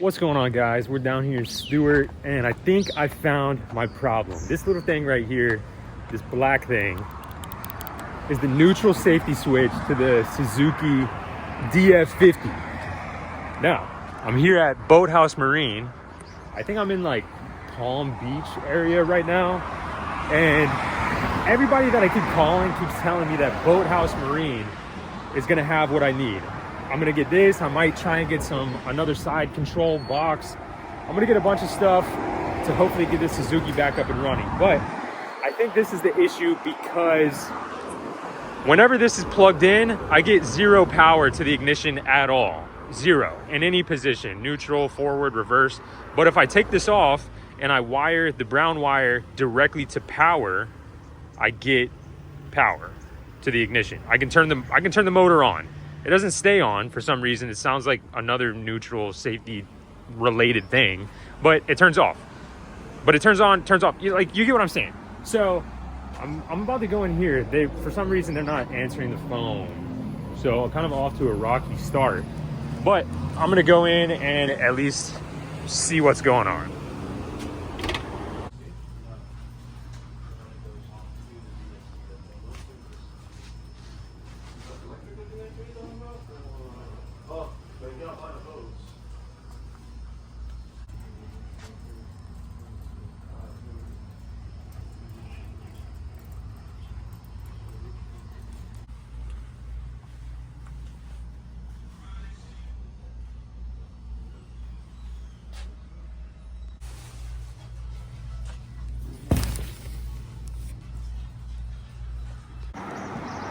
What's going on, guys? We're down here in Stewart, and I think I found my problem. This little thing right here, this black thing, is the neutral safety switch to the Suzuki DF50. Now, I'm here at Boathouse Marine. I think I'm in like Palm Beach area right now, and everybody that I keep calling keeps telling me that Boathouse Marine is gonna have what I need. I'm gonna get this. I might try and get another side control box. I'm gonna get a bunch of stuff to hopefully get this Suzuki back up and running. But I think this is the issue because whenever this is plugged in, I get zero power to the ignition at all. Zero in any position, neutral, forward, reverse. But if I take this off and I wire the brown wire directly to power, I get power to the ignition. I can turn the motor on. It doesn't stay on for some reason. It sounds like another neutral safety related thing, but it turns off. But it turns on, turns off. You get what I'm saying. So I'm about to go in here. For some reason, they're not answering the phone. So I'm kind of off to a rocky start, but I'm gonna go in and at least see what's going on.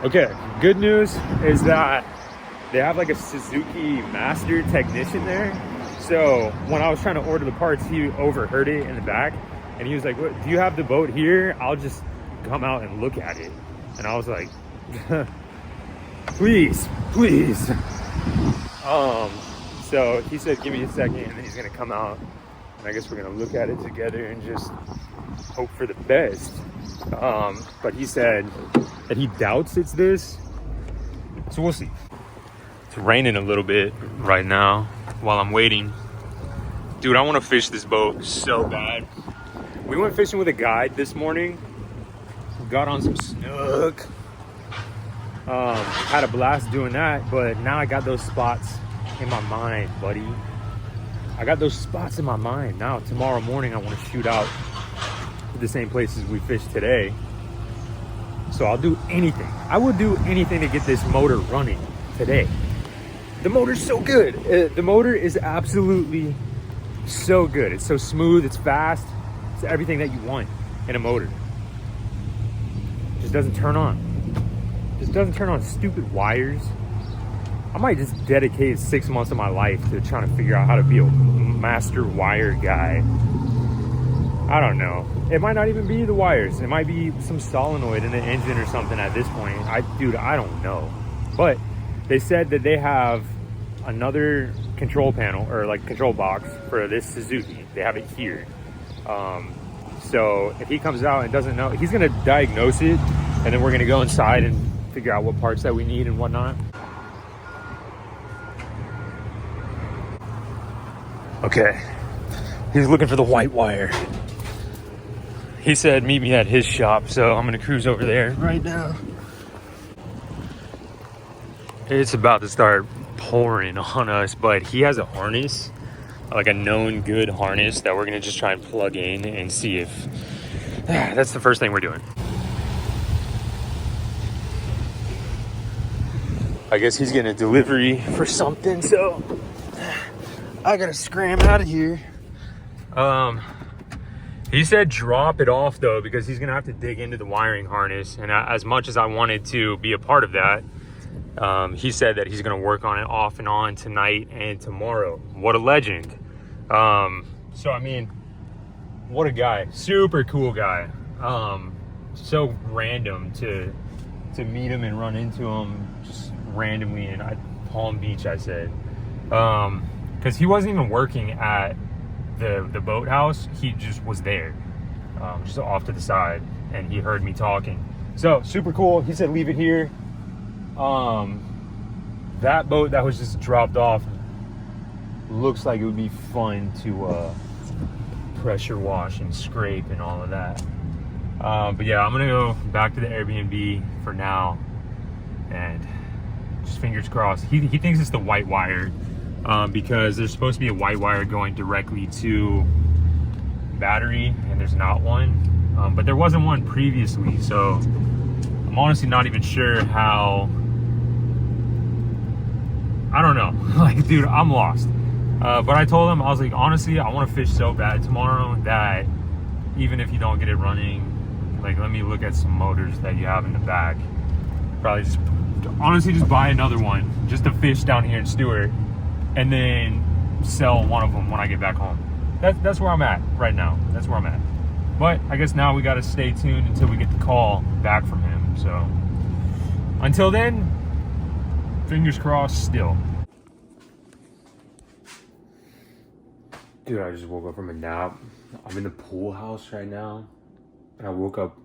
Okay, good news is that they have like a Suzuki master technician there. So when I was trying to order the parts, he overheard it in the back and he was like, "What, do you have the boat here? I'll just come out and look at it." And I was like, please. So he said, "Give me a second," and then he's gonna come out and I guess we're gonna look at it together and just hope for the best. But he said that he doubts it's this, so we'll see. It's raining a little bit right now while I'm waiting. Dude, I want to fish this boat so bad. We went fishing with a guide this morning, got on some snook, had a blast doing that, but now I got those spots in my mind, buddy. I got those spots in my mind. Now tomorrow morning I want to shoot out to the same places we fished today. So I'll do anything. I would do anything to get this motor running today. The motor's so good. The motor is absolutely so good. It's so smooth, it's fast. It's everything that you want in a motor. Just doesn't turn on. Just doesn't turn on. Stupid wires. I might just dedicate 6 months of my life to trying to figure out how to be a master wire guy. I don't know. It might not even be the wires. It might be some solenoid in the engine or something at this point. Dude, I don't know. But they said that they have another control panel or like control box for this Suzuki. They have it here. So if he comes out and doesn't know, he's gonna diagnose it, and then we're gonna go inside and figure out what parts that we need and whatnot. Okay, he's looking for the white wire. He said meet me at his shop, so I'm gonna cruise over there right now. It's about to start pouring on us, but he has a harness, like a known good harness that we're gonna just try and plug in and see if that's the first thing we're doing. I guess he's getting a delivery for something, so I gotta scram out of here. He said drop it off though, because he's gonna have to dig into the wiring harness, and as much as I wanted to be a part of that, he said that he's gonna work on it off and on tonight and tomorrow. What a legend. So I mean, what a guy. Super cool guy. So random to meet him and run into him just randomly in Palm Beach, I said. Because he wasn't even working at the boathouse. He just was there, just off to the side, and he heard me talking. So super cool. He said leave it here. That boat that was just dropped off, looks like it would be fun to pressure wash and scrape and all of that. But yeah, I'm gonna go back to the Airbnb for now, and just fingers crossed. He thinks it's the white wire, because there's supposed to be a white wire going directly to battery, and there's not one. But there wasn't one previously, so I'm honestly not even sure how. I don't know. Like, dude, I'm lost. But I told him, I was like, honestly, I want to fish so bad tomorrow that even if you don't get it running, like, let me look at some motors that you have in the back. Probably just, honestly, just buy another one just to fish down here in Stewart, and then sell one of them when I get back home. That's where I'm at right now. That's where I'm at. But I guess now we got to stay tuned until we get the call back from him. So until then, fingers crossed still. Dude, I just woke up from a nap. I'm in the pool house right now. And I woke up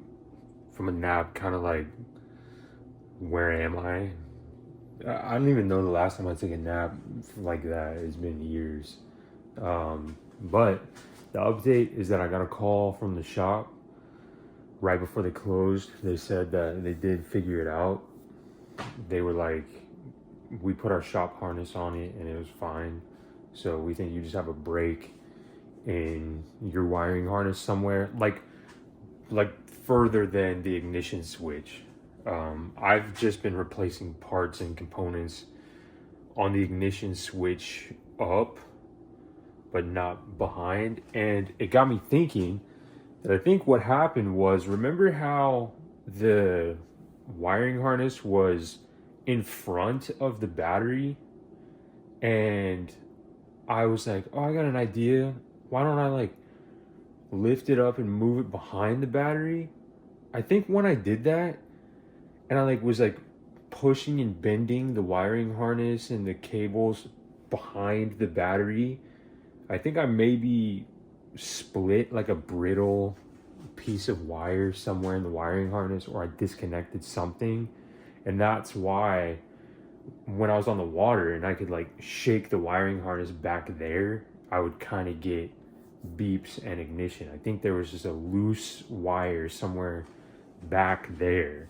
from a nap kind of like, where am I? I don't even know the last time I took a nap like that. It's been years. But the update is that I got a call from the shop right before they closed. They said that they did figure it out. They were like, we put our shop harness on it and it was fine. So we think you just have a break in your wiring harness somewhere, like further than the ignition switch. I've just been replacing parts and components on the ignition switch up, but not behind. And it got me thinking that I think what happened was, remember how the wiring harness was in front of the battery? And I was like, oh, I got an idea. Why don't I like lift it up and move it behind the battery? I think when I did that, and I like was like pushing and bending the wiring harness and the cables behind the battery, I think I maybe split like a brittle piece of wire somewhere in the wiring harness, or I disconnected something. And that's why when I was on the water and I could like shake the wiring harness back there, I would kind of get beeps and ignition. I think there was just a loose wire somewhere back there.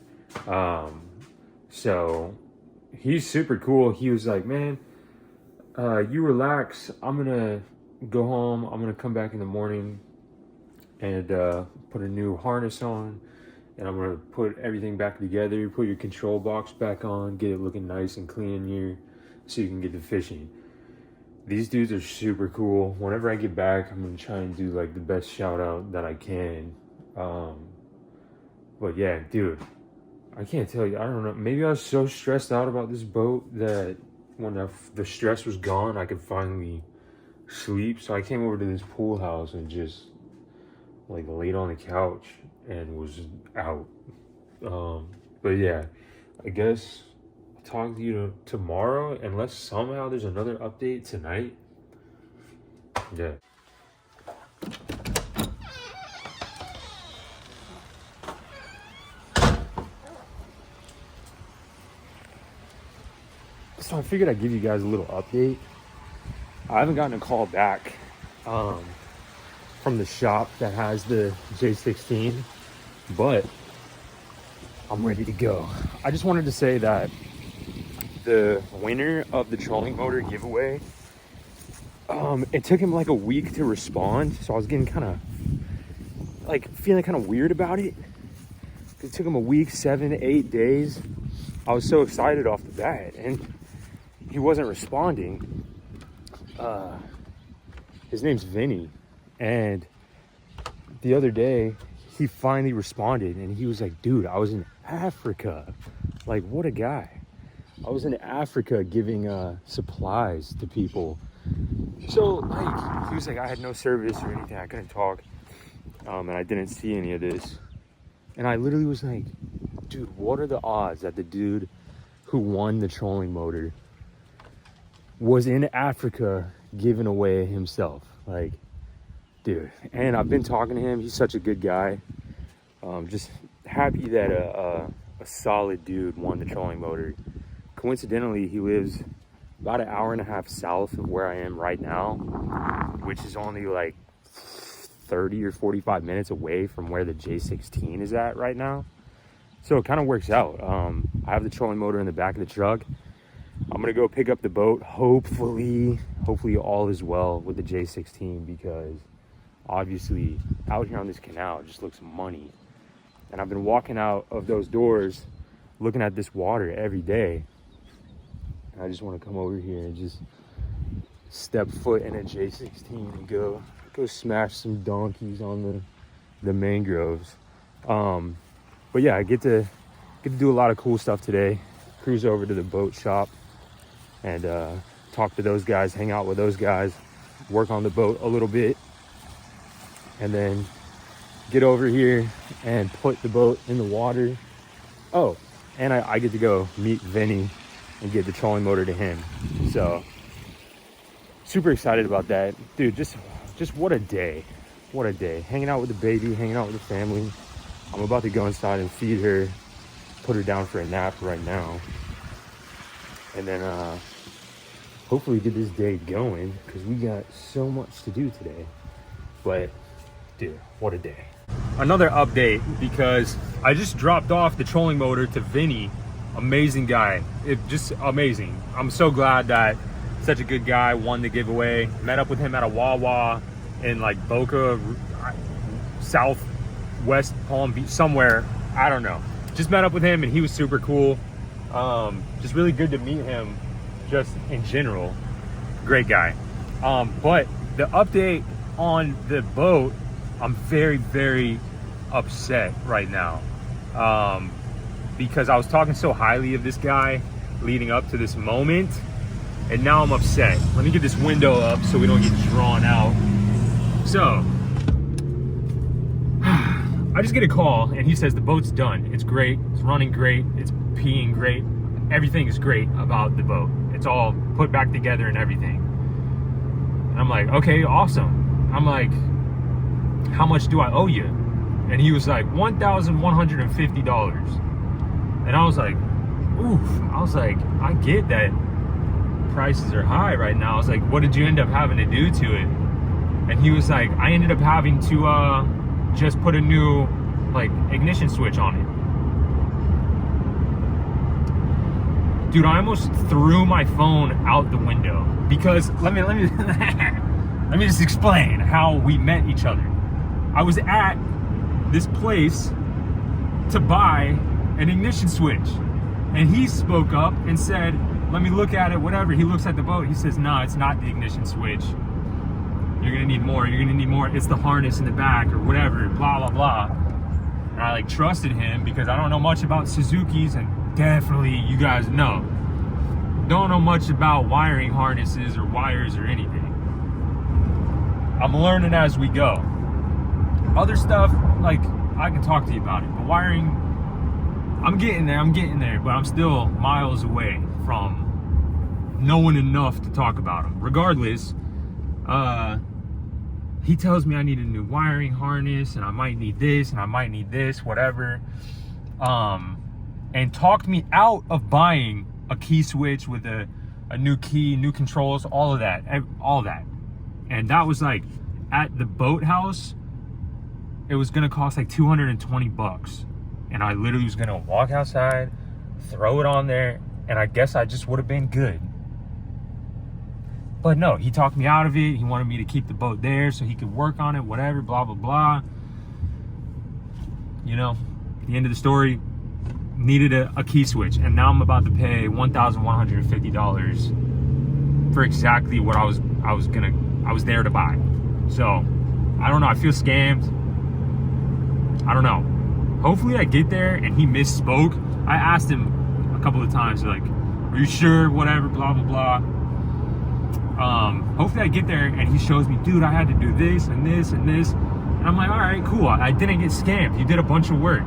So he's super cool. He was like, man, you relax. I'm gonna go home. I'm gonna come back in the morning and put a new harness on, and I'm gonna put everything back together, put your control box back on, get it looking nice and clean here so you can get to fishing. These dudes are super cool. Whenever I get back, I'm gonna try and do like the best shout out that I can. But yeah, dude, I can't tell you. I don't know. Maybe I was so stressed out about this boat that when the stress was gone, I could finally sleep. So I came over to this pool house and just like laid on the couch and was out. But yeah, I guess I'll talk to you tomorrow, unless somehow there's another update tonight. Yeah. So I figured I'd give you guys a little update. I haven't gotten a call back from the shop that has the j16, but I'm ready to go. I just wanted to say that the winner of the trolling motor giveaway, it took him like a week to respond. So I was getting kind of like feeling kind of weird about it. It took him a week, 7 to 8 days. I was so excited off the bat, and he wasn't responding. His name's Vinny, and the other day he finally responded, and he was like, dude, I was in Africa. Like, what a guy. I was in Africa giving supplies to people. So like, he was like, I had no service or anything, I couldn't talk, and I didn't see any of this. And I literally was like, dude, what are the odds that the dude who won the trolling motor was in Africa giving away himself? Like, dude. And I've been talking to him. He's such a good guy. Just happy that a solid dude won the trolling motor. Coincidentally, he lives about an hour and a half south of where I am right now, which is only like 30 or 45 minutes away from where the J16 is at right now. So it kind of works out. I have the trolling motor in the back of the truck. I'm gonna go pick up the boat. Hopefully all is well with the J16, because obviously out here on this canal it just looks money. And I've been walking out of those doors looking at this water every day. And I just want to come over here and just step foot in a J16 and go smash some donkeys on the mangroves. But yeah, I get to do a lot of cool stuff today. Cruise over to the boat shop and talk to those guys, hang out with those guys, work on the boat a little bit, and then get over here and put the boat in the water. Oh, and I get to go meet Vinny and get the trolling motor to him. So super excited about that, dude. Just what a day. Hanging out with the baby, hanging out with the family. I'm about to go inside and feed her, put her down for a nap right now, and then hopefully get this day going, because we got so much to do today. But dude, what a day. Another update, because I just dropped off the trolling motor to Vinny. Amazing guy. It just amazing. I'm so glad that such a good guy won the giveaway. Met up with him at a Wawa in like Boca, Southwest Palm Beach, somewhere. I don't know. Just met up with him and he was super cool. Just really good to meet him just in general. Great guy. But the update on the boat, I'm very, very upset right now. Because I was talking so highly of this guy leading up to this moment, and now I'm upset. Let me get this window up so we don't get drawn out. So I just get a call and he says the boat's done. It's great, it's running great, it's peeing great. Everything is great about the boat. It's all put back together and everything. And I'm like, okay, awesome. I'm like, how much do I owe you? And he was like, $1,150. And I was like, oof. I was like, I get that prices are high right now. I was like, what did you end up having to do to it? And he was like, I ended up having to just put a new like ignition switch on it. Dude, I almost threw my phone out the window, because let me let me just explain how we met each other. I was at this place to buy an ignition switch, and he spoke up and said, let me look at it, whatever. He looks at the boat, he says, no, it's not the ignition switch. You're gonna need more, it's the harness in the back or whatever, blah, blah, blah. And I like trusted him because I don't know much about Suzuki's, and definitely you guys don't know much about wiring harnesses or wires or anything. I'm learning as we go. Other stuff, like, I can talk to you about it, but wiring, I'm getting there, but I'm still miles away from knowing enough to talk about them. Regardless, he tells me I need a new wiring harness, and I might need this, and I might need this, whatever. And talked me out of buying a key switch with a new key, new controls, all of that. And that was like, at the boathouse, it was gonna cost like $220. And I literally was gonna walk outside, throw it on there, and I guess I just would have been good. But no, he talked me out of it. He wanted me to keep the boat there so he could work on it, whatever, blah, blah, blah. You know, the end of the story, needed a key switch. And now I'm about to pay $1,150 for exactly what I was there to buy. So, I don't know, I feel scammed. I don't know. Hopefully I get there and he misspoke. I asked him a couple of times, like, are you sure, whatever, blah, blah, blah. Hopefully I get there and he shows me, dude, I had to do this and this and this. And I'm like, all right, cool. I didn't get scammed. You did a bunch of work.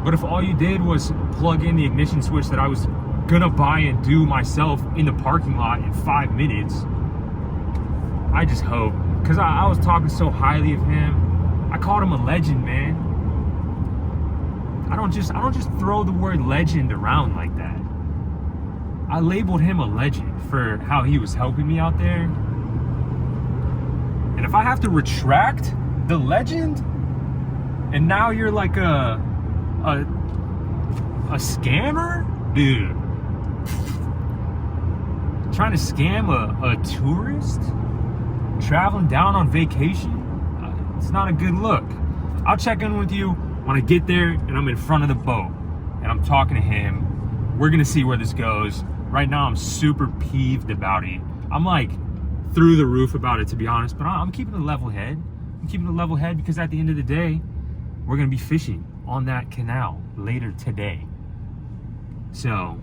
But if all you did was plug in the ignition switch that I was gonna buy and do myself in the parking lot in 5 minutes, I just hope, because I was talking so highly of him. I called him a legend, man. I don't just throw the word legend around like that. I labeled him a legend for how he was helping me out there. And if I have to retract the legend, and now you're like a scammer, dude. Trying to scam a tourist traveling down on vacation, it's not a good look. I'll check in with you when I get there and I'm in front of the boat and I'm talking to him. We're gonna see where this goes. Right now I'm super peeved about it. I'm like through the roof about it, to be honest, but I'm keeping a level head. I'm keeping a level head because at the end of the day, we're gonna be fishing on that canal later today. So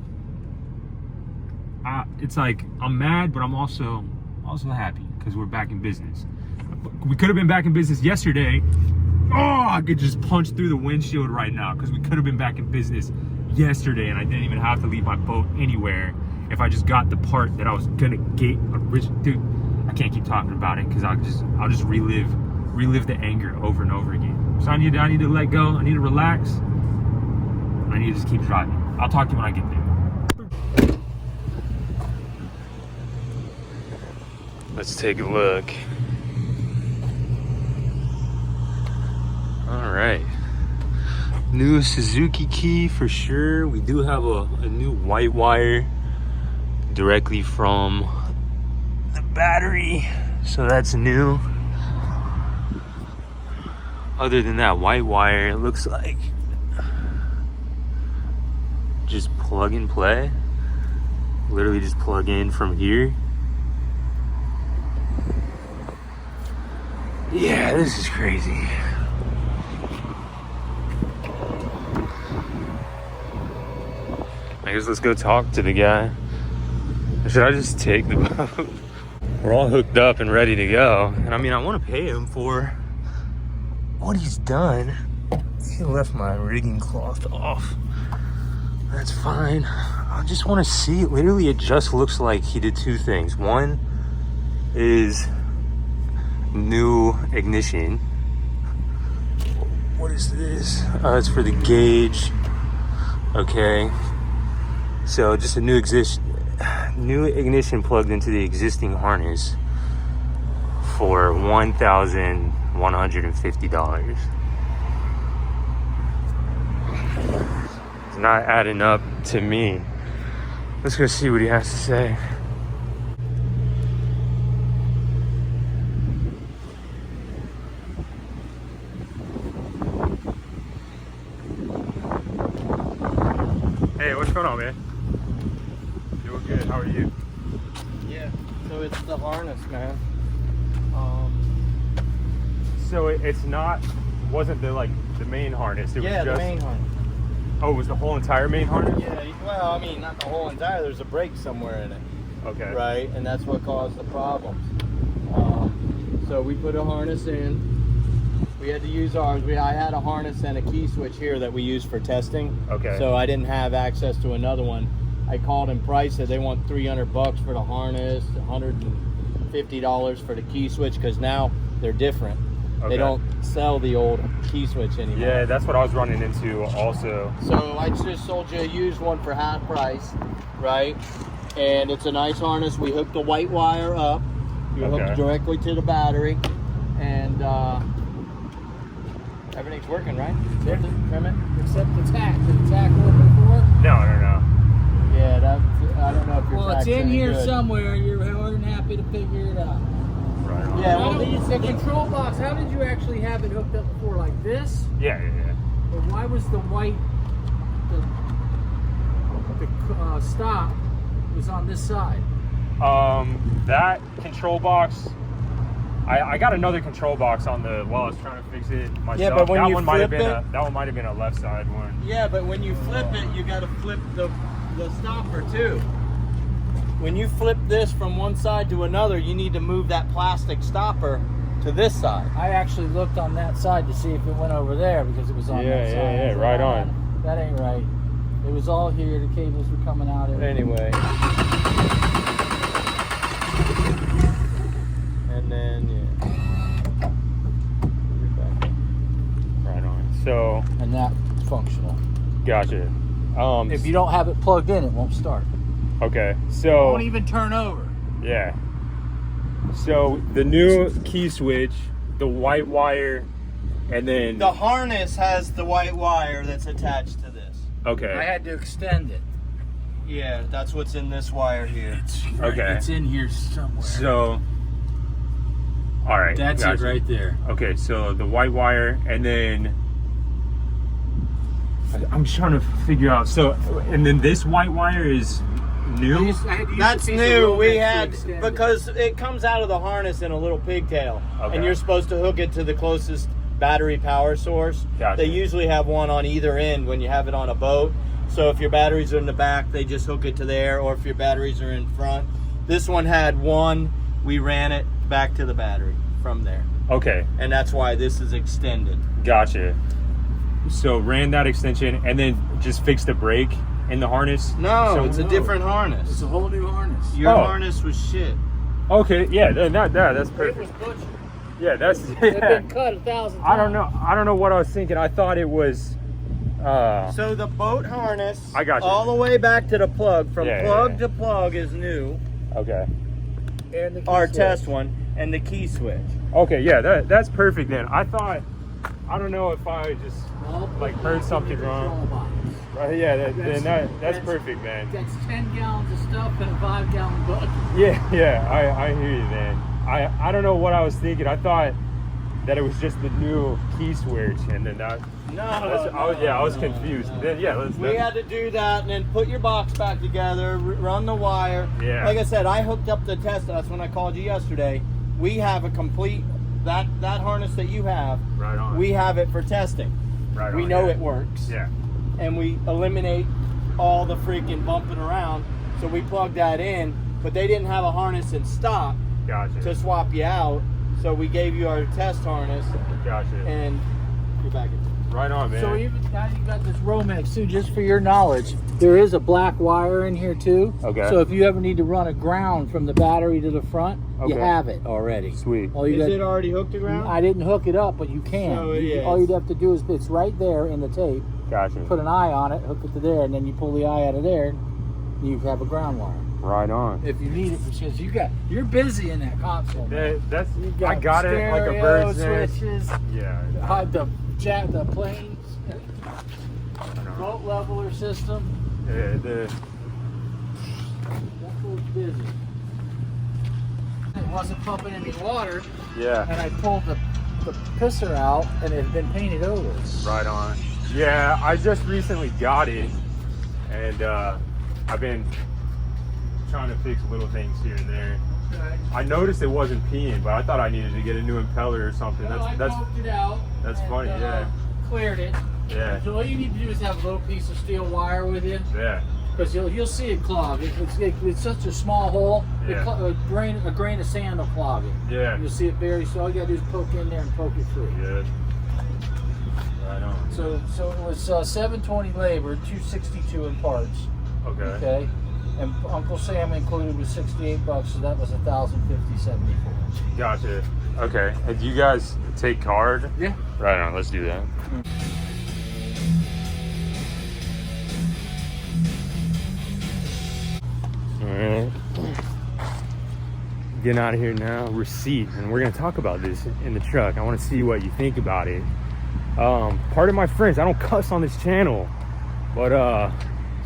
it's like I'm mad, but I'm also happy because we're back in business. We could have been back in business yesterday. Oh, I could just punch through the windshield right now because we could have been back in business yesterday and I didn't even have to leave my boat anywhere if I just got the part that I was gonna get. Dude, I can't keep talking about it because I'll just relive the anger over and over again. So I need to let go. I need to relax. I need to just keep driving. I'll talk to you when I get there. Let's take a look. All right, new Suzuki key for sure. We do have a new white wire directly from the battery, so that's new. Other than that white wire, it looks like just plug and play. Literally just plug in from here. Yeah, this is crazy. I guess let's go talk to the guy. Or should I just take the boat? We're all hooked up and ready to go. And I mean, I want to pay him for what he's done. He left my rigging cloth off. That's fine. I just want to see. Literally, it just looks like he did two things. One is new ignition. What is this? It's for the gauge. Okay. So just a new ignition plugged into the existing harness for $1,150. It's not adding up to me. Let's go see what he has to say. Hey, what's going on, man? Doing good. How are you? Yeah. So it's the harness, man. So it's not, wasn't the main harness? It was Yeah, just, the main harness. Oh, it was the whole entire main harness? Yeah. Well, I mean, not the whole entire. There's a break somewhere in it. Okay. Right, and that's what caused the problems. So we put a harness in. We had to use ours. I had a harness and a key switch here that we used for testing. Okay. So I didn't have access to another one. I called and priced it. They want $300 for the harness, $150 for the key switch, because now they're different. Okay. They don't sell the old key switch anymore. Yeah, that's what I was running into also. So I just sold you a used one for half price, right? And it's a nice harness. We hooked the white wire up. You hook directly to the battery, and everything's working, right? Trim it. Except the tack. Did the tack work before? No. Yeah, that, I don't know if your Well, it's tack's in any here good. somewhere. You're more than happy to figure it out. Right on. Yeah, I well, don't- the control box, how did you actually have it hooked up before? Like this? Yeah. Or why was the white, the stop was on this side? That control box, I got another control box on the, while I was trying to fix it myself. Yeah, but when that you one might have flip been it- that one might have been a left side one. Yeah, but when you flip it, you got to flip the stopper too. When you flip this from one side to another, you need to move that plastic stopper to this side. I actually looked on that side to see if it went over there because it was on that side. Yeah, I was right like, on. That ain't right. It was all here. The cables were coming out. Anyway. And then, Right on. So, And that's functional. gotcha. If you don't have it plugged in, it won't start. Okay, It so won't even turn over. yeah. So the new key switch, the white wire, and then The harness has the white wire that's attached to this. okay. I had to extend it. Yeah, that's what's in this wire here. Okay. It's in here somewhere. So, all right. That's gotcha. it right there. Okay, so the white wire, and then I'm just trying to figure out. So, and then this white wire is new. That's new. We had, because it comes out of the harness in a little pigtail, Okay. and you're supposed to hook it to the closest battery power source. Gotcha. They usually have one on either end when you have it on a boat. So if your batteries are in the back, they just hook it to there, or if your batteries are in front. This one had one. We ran it back to the battery from there, Okay, and that's why this is extended. gotcha. So ran that extension, and then just fixed the brake in the harness. No, So- it's a different harness. It's a whole new harness. Your Oh. harness was shit. Okay, yeah, that's It perfect. was butchered. Yeah, that's. It's Yeah. been cut 1,000 times. I don't know what I was thinking. I thought it was. So the boat harness, I got you. all the way back to the plug, from Yeah, plug yeah. to plug is new. Okay. And the key Our switch. test one, and the key switch. Okay, yeah, that's perfect then. I thought, I don't know if I just All like put heard back something in the wrong. control box. Yeah, that's That's- perfect, man. That's 10 gallons of stuff in a 5-gallon bucket. Yeah, I hear you, man. I don't know what I was thinking. I thought that it was just the new key switch, and then that. I was confused. Then yeah, We had to do that, and then put your box back together, run the wire. Yeah. Like I said, I hooked up the test. That's when I called you yesterday. We have a complete that harness that you have. Right on. We have it for testing. Right We on, know yeah. it works. Yeah. And we eliminate all the freaking bumping around. So we plugged that in, but they didn't have a harness in stock Gotcha. to swap you out. So we gave you our test harness, Gotcha. and you're back in. Right on, man. So even now you got this Romex too, just for your knowledge. There is a black wire in here too. Okay. So if you ever need to run a ground from the battery to the front, you Okay. have it already. Sweet. All you Is got, it already hooked to ground? I didn't hook it up, but you can. So it is. All you'd have to do is it's right there in the tape. Gotcha. Put an eye on it, hook it to there, and then you pull the eye out of there. You have a ground wire Right on. if you need it, because you're busy in that console. man. That's You I got it like a stereo bird's nest. switches, Yeah. the planes, boat leveler system. The That fool's busy. It wasn't pumping any water, yeah. and I pulled the pisser out, and it had been painted over. Right on. Yeah, I just recently got it, and I've been trying to fix little things here and there. I noticed it wasn't peeing, but I thought I needed to get a new impeller or something. I poked it out. that's and, funny, yeah. Cleared it. Yeah. So all you need to do is have a little piece of steel wire with you, Yeah. because you'll see it clog. It's such a small hole. Yeah. A grain of sand will clog it. Yeah. You'll see it very. So all you gotta do is poke in there and poke it free. Good. Right on. So it was 720 labor, 262 in parts. Okay. Okay. And Uncle Sam included was $68, so that was 1,050.74. Gotcha. Okay. And do you guys take card? Yeah. Right on. Let's do that. All right. Getting out of here now. Receipt, and we're gonna talk about this in the truck. I want to see what you think about it. Part of my friends, I don't cuss on this channel, but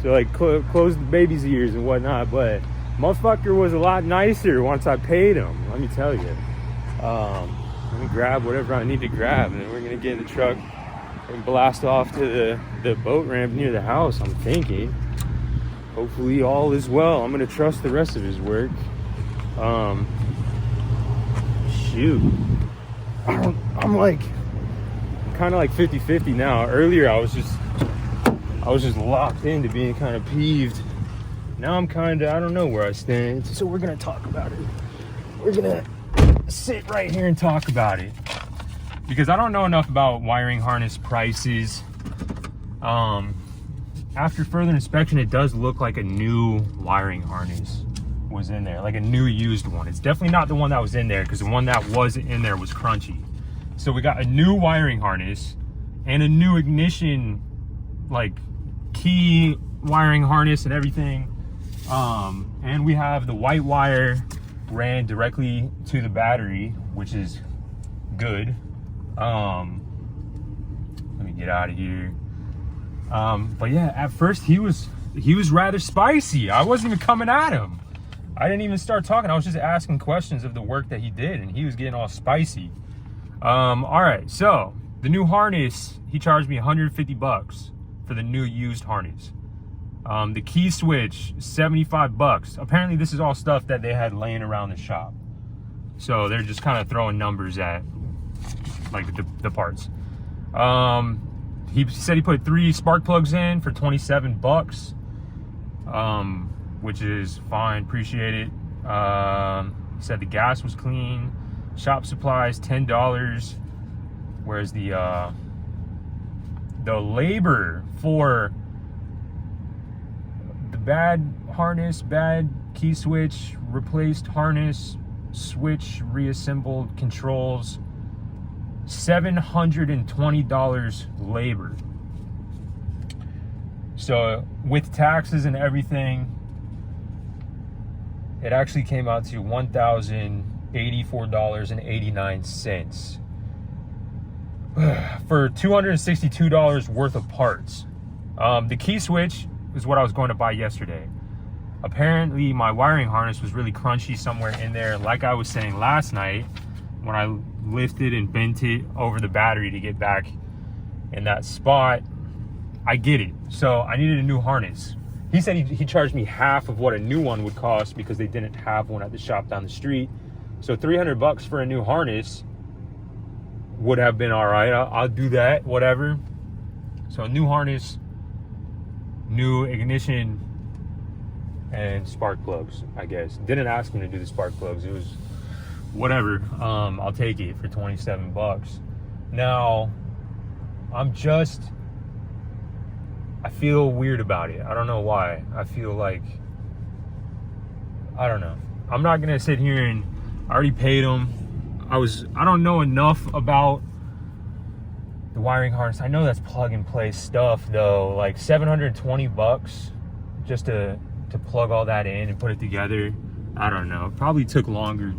so like close the baby's ears and whatnot. But motherfucker was a lot nicer once I paid him. Let me tell you. Let me grab whatever I need to grab, and then we're gonna get in the truck and blast off to the boat ramp near the house. I'm thinking. Hopefully all is well. I'm gonna trust the rest of his work. Shoot. I'm like kind of like 50-50 now. Earlier I was just locked into being kind of peeved. Now I'm kind of, I don't know where I stand. So we're gonna talk about it. We're gonna sit right here and talk about it, because I don't know enough about wiring harness prices. After further inspection, it does look like a new wiring harness was in there, like a new used one. It's definitely not the one that was in there, because the one that was in there was crunchy. So we got a new wiring harness and a new ignition, like key wiring harness and everything. And we have the white wire ran directly to the battery, which is good. Let me get out of here. But yeah, at first he was rather spicy. I wasn't even coming at him. I didn't even start talking. I was just asking questions of the work that he did, and he was getting all spicy. All right, so the new harness, he charged me 150 bucks for the new used harness. The key switch, 75 bucks. Apparently this is all stuff that they had laying around the shop. So they're just kind of throwing numbers at like the parts. He said he put 3 spark plugs in for 27 bucks, which is fine, appreciate it. He said the gas was clean. Shop supplies, $10. Whereas the labor for the bad harness, bad key switch, replaced harness, switch reassembled, controls, $720 labor. So with taxes and everything, it actually came out to $1,084.89 for $262 worth of parts. The key switch is what I was going to buy yesterday. Apparently my wiring harness was really crunchy somewhere in there. Like I was saying last night, when I lifted and bent it over the battery to get back in that spot, I get it. So I needed a new harness. He said he charged me half of what a new one would cost because they didn't have one at the shop down the street. So 300 bucks for a new harness would have been all right. I'll do that, whatever. So a new harness, new ignition, and spark plugs, I guess. Didn't ask him to do the spark plugs. It was whatever. I'll take it for 27 bucks. Now, I feel weird about it. I don't know why. I feel like, I don't know. I'm not gonna sit here and I already paid him. I don't know enough about the wiring harness. I know that's plug and play stuff though. Like 720 bucks just to plug all that in and put it together. I don't know. It probably took longer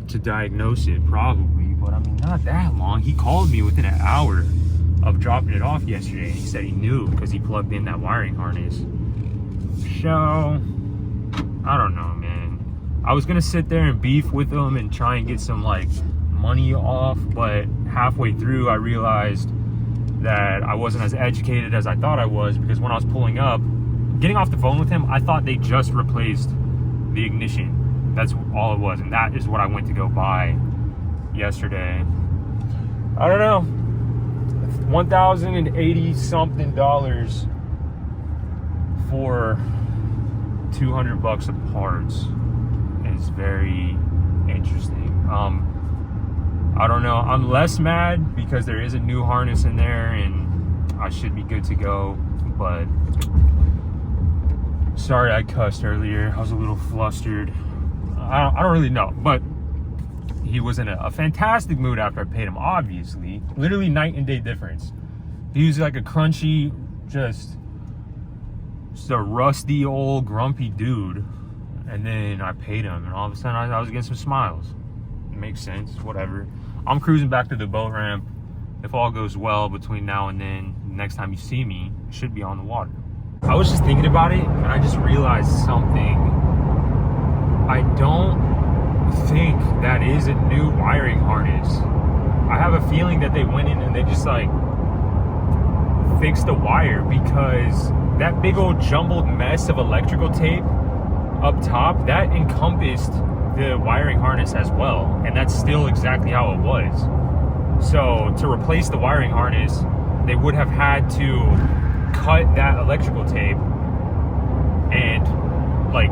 to diagnose it, probably, but I mean, not that long. He called me within an hour of dropping it off yesterday, and he said he knew because he plugged in that wiring harness. So I don't know, man. I was gonna sit there and beef with him and try and get some like money off, but halfway through I realized that I wasn't as educated as I thought I was, because when I was pulling up, getting off the phone with him, I thought they just replaced the ignition. That's all it was, and that is what I went to go buy yesterday. I don't know. $1,080 something for 200 bucks of parts is very interesting. I don't know. I'm less mad because there is a new harness in there and I should be good to go, but sorry I cussed earlier. I was a little flustered. I don't really know, but he was in a fantastic mood after I paid him, obviously. Literally night and day difference. He was like a crunchy, just a rusty old grumpy dude. And then I paid him and all of a sudden I was getting some smiles. It makes sense, whatever. I'm cruising back to the boat ramp. If all goes well between now and then, next time you see me, I should be on the water. I was just thinking about it and I just realized something. I don't think that is a new wiring harness. I have a feeling that they went in and they just like fixed the wire, because that big old jumbled mess of electrical tape up top, that encompassed the wiring harness as well, and that's still exactly how it was. So to replace the wiring harness, they would have had to cut that electrical tape, and like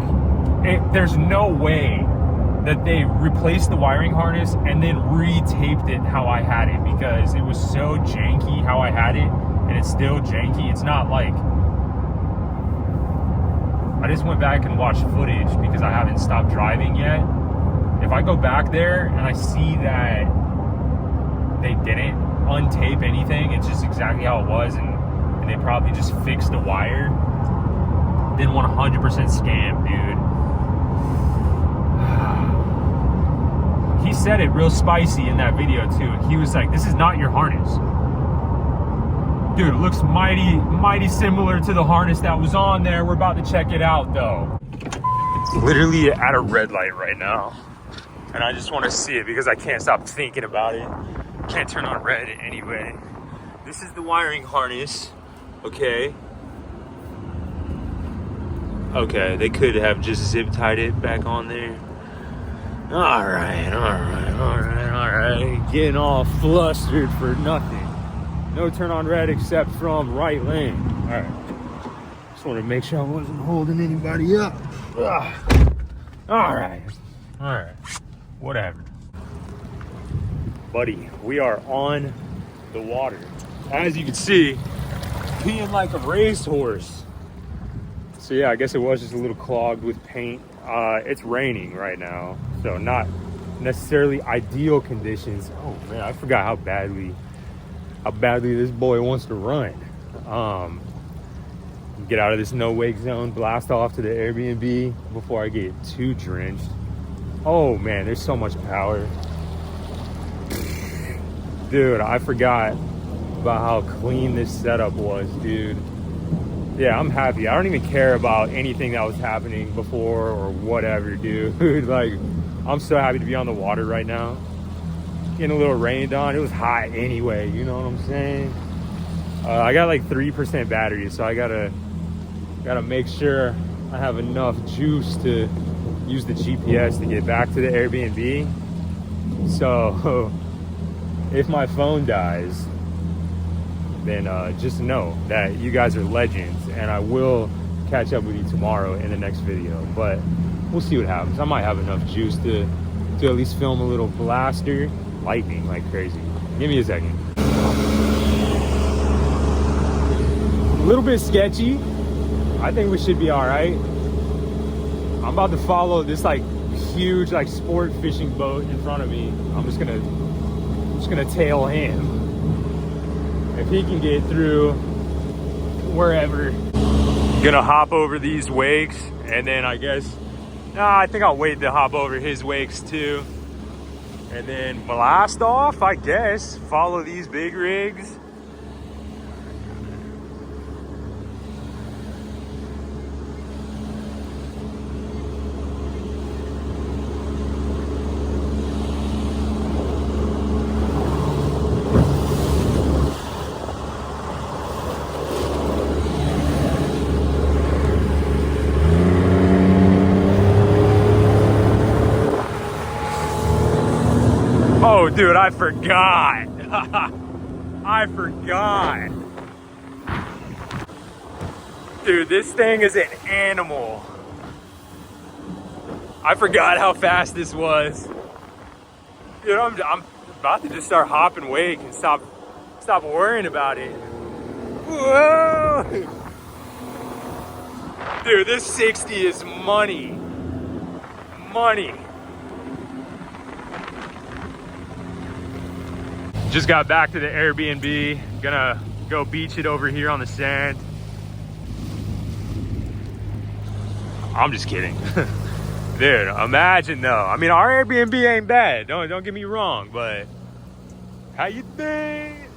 there's no way that they replaced the wiring harness and then re-taped it how I had it, because it was so janky how I had it, and it's still janky. It's not like, I just went back and watched footage because I haven't stopped driving yet. If I go back there and I see that they didn't untape anything, it's just exactly how it was, and they probably just fixed the wire, been 100% scammed, dude. He said it real spicy in that video too. He was like, this is not your harness. Dude, it looks mighty similar to the harness that was on there. We're about to check it out though. Literally at a red light right now. And I just want to see it because I can't stop thinking about it. Can't turn on red anyway. This is the wiring harness, okay? Okay, they could have just zip tied it back on there. All right. Getting all flustered for nothing. No turn on red except from right lane. All right. Just want to make sure I wasn't holding anybody up. Ugh. All right. Whatever. Buddy, we are on the water. As you can see, being like a racehorse. So yeah, I guess it was just a little clogged with paint. It's raining right now, so not necessarily ideal conditions. Oh man, I forgot how badly this boy wants to run. Get out of this no wake zone, blast off to the Airbnb before I get too drenched. Oh man, there's so much power. Dude, I forgot about how clean this setup was, dude. Yeah, I'm happy. I don't even care about anything that was happening before or whatever, dude. Like, I'm so happy to be on the water right now. Getting a little rained on. It was hot anyway, you know what I'm saying? I got like 3% battery, so I gotta make sure I have enough juice to use the GPS to get back to the Airbnb. So if my phone dies, then just know that you guys are legends, and I will catch up with you tomorrow in the next video. But we'll see what happens. I might have enough juice to at least film a little blaster lightning like crazy. Give me a second. A little bit sketchy. I think we should be all right. I'm about to follow this like huge like sport fishing boat in front of me. I'm just gonna tail him. If he can get through wherever. Gonna hop over these wakes, and then I guess, I think I'll wait to hop over his wakes too. And then blast off, I guess. Follow these big rigs. Oh, dude, I forgot. I forgot. Dude, this thing is an animal. I forgot how fast this was. Dude, I'm about to just start hopping wake and stop worrying about it. Whoa! Dude, this 60 is money. Money. Just got back to the Airbnb. Gonna go beach it over here on the sand. I'm just kidding. Dude, imagine though. I mean, our Airbnb ain't bad. Don't get me wrong, but how you think?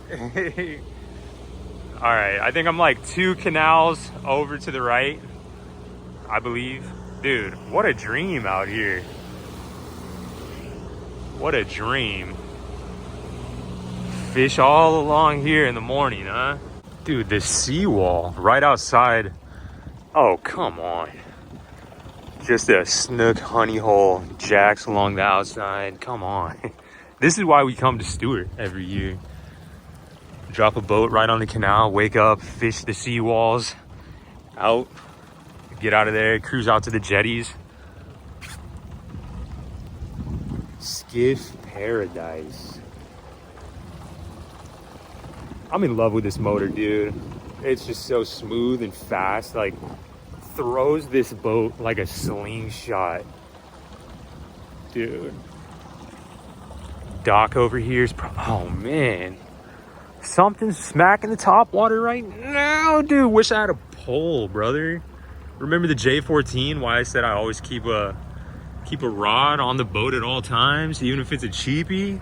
All right, I think I'm like 2 canals over to the right, I believe. Dude, what a dream out here. What a dream. Fish all along here in the morning, huh? Dude, this seawall right outside. Oh, come on. Just a snook honey hole jacks along the outside. Come on. This is why we come to Stewart every year. Drop a boat right on the canal, wake up, fish the seawalls, out, get out of there, cruise out to the jetties. Skiff paradise. I'm in love with this motor, dude. It's just so smooth and fast. Like, throws this boat like a slingshot. Dude. Dock over here is oh man. Something's smacking the top water right now, dude. Wish I had a pole, brother. Remember the j16? Why I said I always keep a rod on the boat at all times, even if it's a cheapie?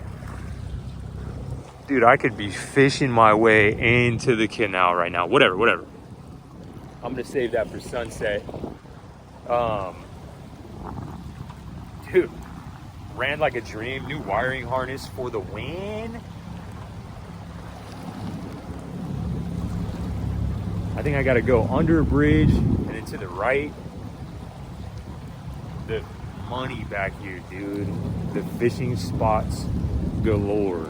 Dude, I could be fishing my way into the canal right now. Whatever. I'm gonna save that for sunset. Dude, ran like a dream. New wiring harness for the win. I think I gotta go under a bridge and then to the right. The money back here, dude. The fishing spots galore.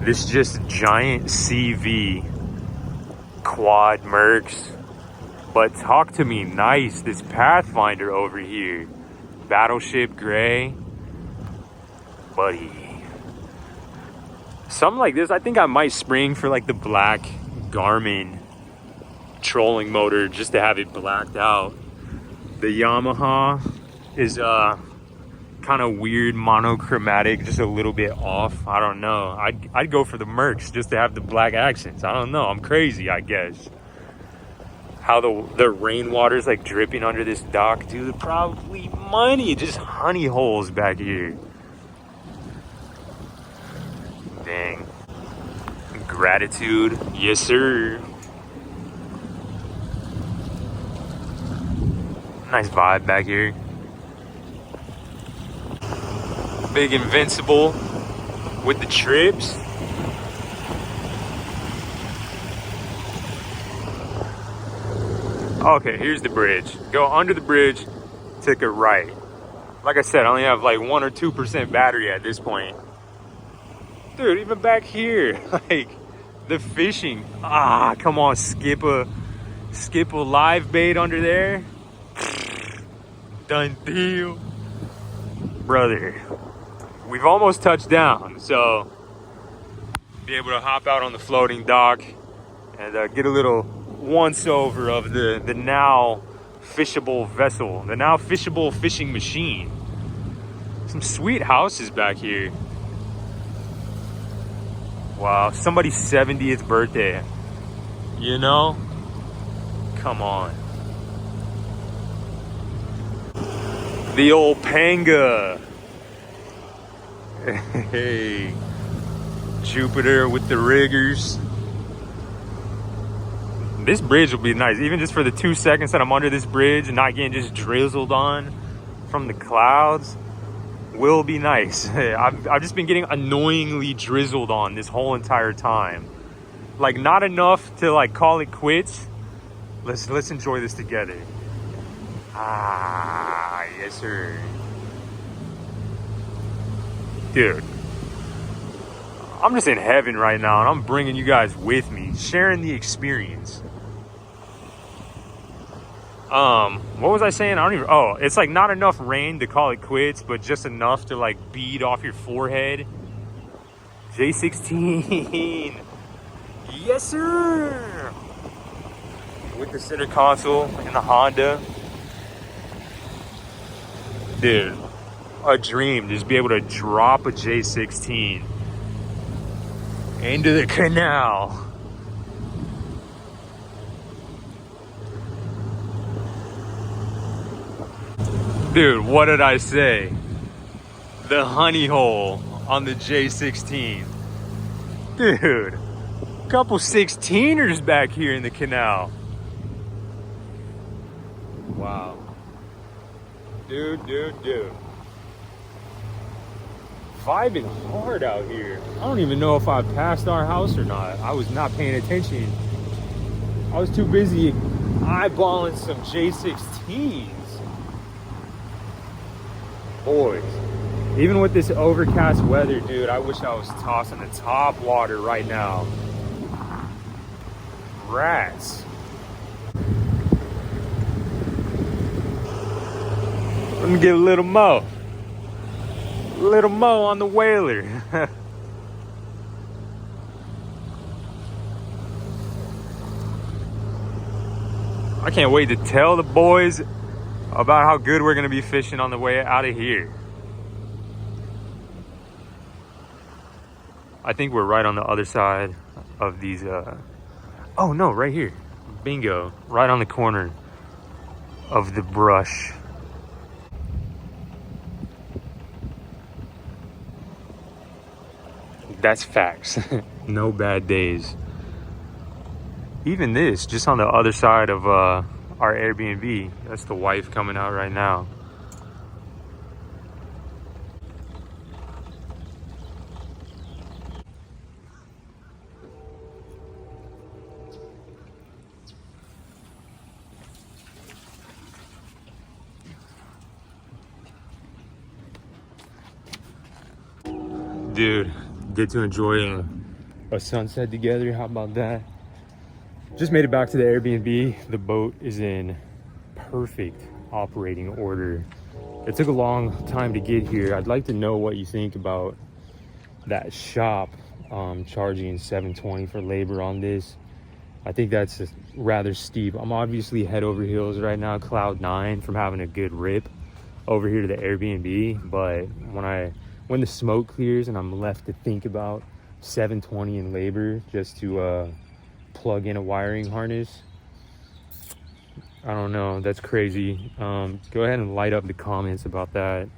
This just giant CV quad Mercs. But talk to me nice. This Pathfinder over here. Battleship gray. Buddy. Something like this, I think I might spring for like the black Garmin trolling motor just to have it blacked out. The Yamaha is kind of weird, monochromatic, just a little bit off. I don't know. I'd go for the Mercs just to have the black accents. I don't know. I'm crazy, I guess. How the rainwater's like dripping under this dock, dude. Probably money. Just honey holes back here. Dang. Gratitude. Yes, sir. Nice vibe back here. Big Invincible with the trips. Okay, here's the bridge. Go under the bridge, take a right. Like I said, I only have like 1 or 2% battery at this point. Dude, even back here, like the fishing. Ah, come on, skip a live bait under there. Done deal. Brother, we've almost touched down, so be able to hop out on the floating dock and get a little once over of the now fishable vessel, the now fishable fishing machine. Some sweet houses back here. Wow, somebody's 70th birthday, you know? Come on. The old Panga. Hey, Jupiter with the riggers. This bridge will be nice, even just for the 2 seconds that I'm under this bridge and not getting just drizzled on from the clouds. Will be nice. I've just been getting annoyingly drizzled on this whole entire time. Like, not enough to like call it quits. Let's enjoy this together. Ah, yes sir. Dude, I'm just in heaven right now, and I'm bringing you guys with me, sharing the experience. What was I saying? I don't even, oh, it's like not enough rain to call it quits, but just enough to like bead off your forehead. j16. Yes sir. With the center console and the Honda. Dude, a dream, just be able to drop a j16 into the canal. Dude, what did I say? The honey hole on the j16. Dude, couple 16ers back here in the canal. Wow. Dude. Vibing hard out here. I don't even know if I passed our house or not. I was not paying attention. I was too busy eyeballing some j16s. Boys, even with this overcast weather, dude, I wish I was tossing the top water right now. Rats. Let me get a little mo. Little mo on the whaler. I can't wait to tell the boys about how good we're gonna be fishing on the way out of here. I think we're right on the other side of these, oh no, right here. Bingo, right on the corner of the brush. That's facts. No bad days. Even this, just on the other side of our Airbnb, that's the wife coming out right now. Dude, get to enjoy a sunset together. How about that? Just made it back to the Airbnb. The boat is in perfect operating order. It took a long time to get here. I'd like to know what you think about that shop charging $720 for labor on this. I think that's rather steep. I'm obviously head over heels right now, cloud 9 from having a good rip over here to the Airbnb. But when the smoke clears and I'm left to think about $720 in labor just to plug in a wiring harness, I don't know. That's crazy. Go ahead and light up the comments about that,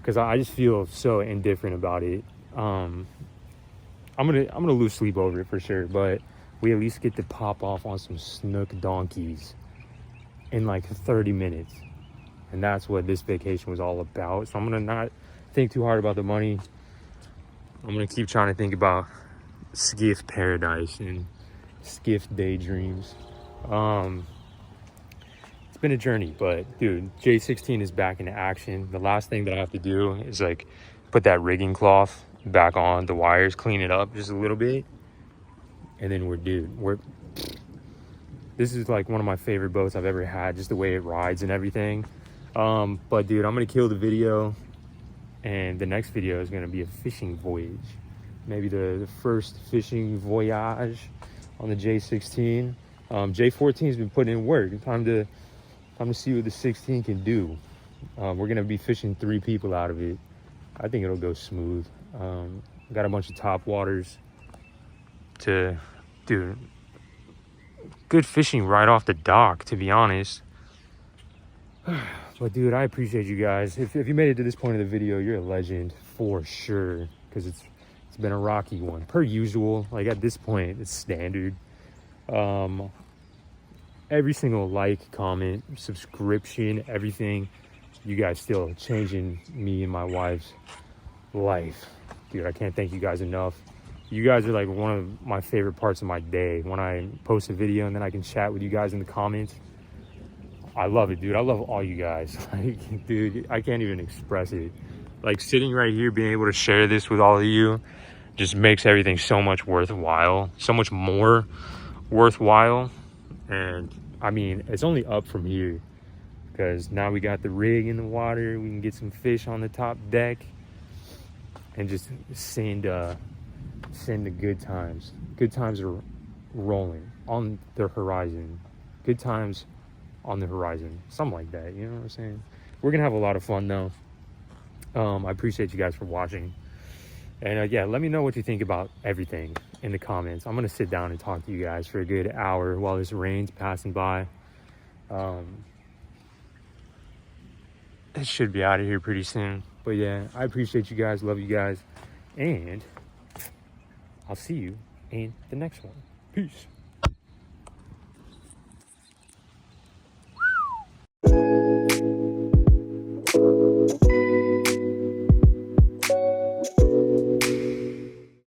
because I just feel so indifferent about it. I'm gonna lose sleep over it for sure, but we at least get to pop off on some snook donkeys in like 30 minutes, and that's what this vacation was all about. So I'm gonna not think too hard about the money. I'm gonna keep trying to think about skiff paradise and skiff daydreams. It's been a journey, but dude, j16 is back in action. The last thing that I have to do is like put that rigging cloth back on the wires, clean it up just a little bit, and then this is like one of my favorite boats I've ever had, just the way it rides and everything. But dude, I'm gonna kill the video, and the next video is gonna be a fishing voyage, maybe the first fishing voyage on the j16. j14 has been putting in work. Time to see what the 16 can do. We're gonna be fishing 3 people out of it. I think it'll go smooth. Got a bunch of top waters to do. Good fishing right off the dock, to be honest. But dude, I appreciate you guys. If you made it to this point of the video, you're a legend for sure, because it's been a rocky one per usual. Like at this point, it's standard. Every single like, comment, subscription, everything, you guys still changing me and my wife's life. Dude, I can't thank you guys enough. You guys are like one of my favorite parts of my day. When I post a video and then I can chat with you guys in the comments, I love it, dude. I love all you guys. Like, dude, I can't even express it. Like sitting right here, being able to share this with all of you just makes everything so much worthwhile, so much more worthwhile. And I mean, it's only up from here, because now we got the rig in the water. We can get some fish on the top deck and just send the good times. Good times are rolling on the horizon. Good times on the horizon, something like that. You know what I'm saying? We're gonna have a lot of fun though. I appreciate you guys for watching, and yeah, let me know what you think about everything in the comments. I'm gonna sit down and talk to you guys for a good hour while this rain's passing by. It should be out of here pretty soon. But yeah, I appreciate you guys, love you guys, and I'll see you in the next one. Peace.